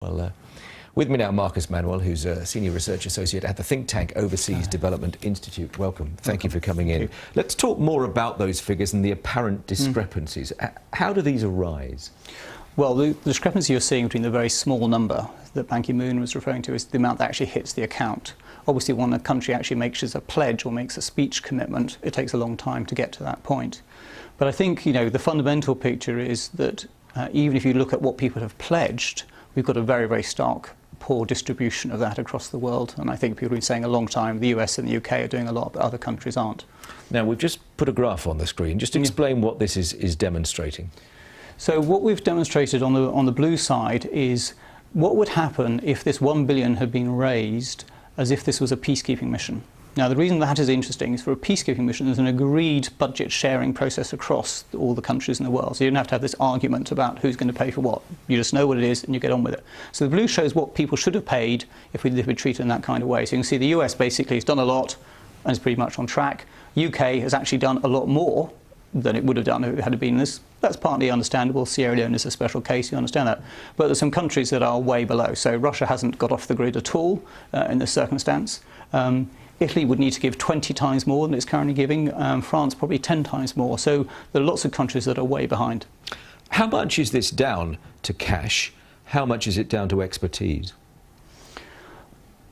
Well, with me now, Manuel, who's a Senior Research Associate at the think tank Overseas Development Institute. Welcome. Thank you for coming in. Let's talk more about those figures and the apparent discrepancies. How do these arise? Well, the discrepancy you're seeing between the very small number that Ban Ki-moon was referring to is the amount that actually hits the account. Obviously, when a country actually makes a pledge or makes a speech commitment, it takes a long time to get to that point. But I think, the fundamental picture is that even if you look at what people have pledged, we've got a very, very stark, poor distribution of that across the world. And I think people have been saying a long time the US and the UK are doing a lot, but other countries aren't. Now, we've just put a graph on the screen. Just explain what this is demonstrating. So what we've demonstrated on the blue side is what would happen if this 1 billion had been raised as if this was a peacekeeping mission. Now, the reason that is interesting is for a peacekeeping mission, there's an agreed budget sharing process across all the countries in the world. So you don't have to have this argument about who's going to pay for what. You just know what it is and you get on with it. So the blue shows what people should have paid if we'd been treated in that kind of way. So you can see the US basically has done a lot and is pretty much on track. UK has actually done a lot more than it would have done if it had been this. That's partly understandable. Sierra Leone is a special case, you understand that. But there's some countries that are way below. So Russia hasn't got off the grid at all in this circumstance. Italy would need to give 20 times more than it's currently giving. France probably 10 times more. So there are lots of countries that are way behind. How much is this down to cash? How much is it down to expertise?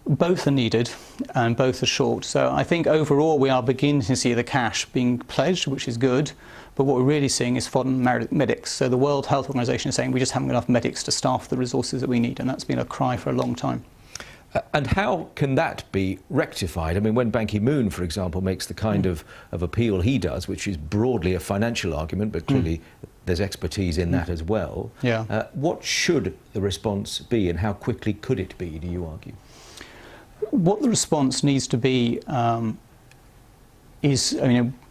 Both are needed and both are short. So I think overall we are beginning to see the cash being pledged, which is good. But what we're really seeing is foreign medics. So the World Health Organization is saying we just haven't got enough medics to staff the resources that we need. And that's been a cry for a long time. And how can that be rectified? I mean, when Ban Ki-moon, for example, makes the kind of appeal he does, which is broadly a financial argument, but clearly there's expertise in that as well. Yeah. What should the response be and how quickly could it be, do you argue? What the response needs to be is,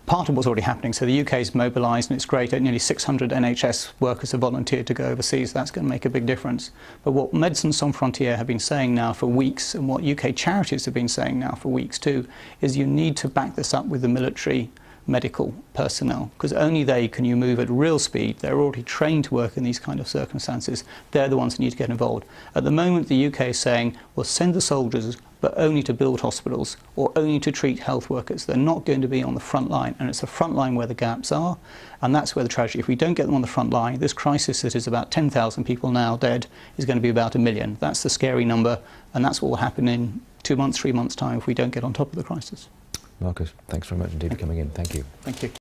part of what's already happening. So the UK is mobilised and it's great. Nearly 600 NHS workers have volunteered to go overseas. That's going to make a big difference. But what Médecins Sans Frontières have been saying now for weeks, and what UK charities have been saying now for weeks too, is you need to back this up with the military medical personnel, because only they can you move at real speed. They're already trained to work in these kind of circumstances. They're the ones who need to get involved. At the moment, the UK is saying, well, send the soldiers, but only to build hospitals or only to treat health workers. They're not going to be on the front line, and it's the front line where the gaps are, and that's where the tragedy. If we don't get them on the front line, this crisis that is about 10,000 people now dead is going to be about 1 million. That's the scary number, and that's what will happen in 2 months, 3 months' time if we don't get on top of the crisis. Marcus, thanks very much indeed for coming in. Thank you. Thank you.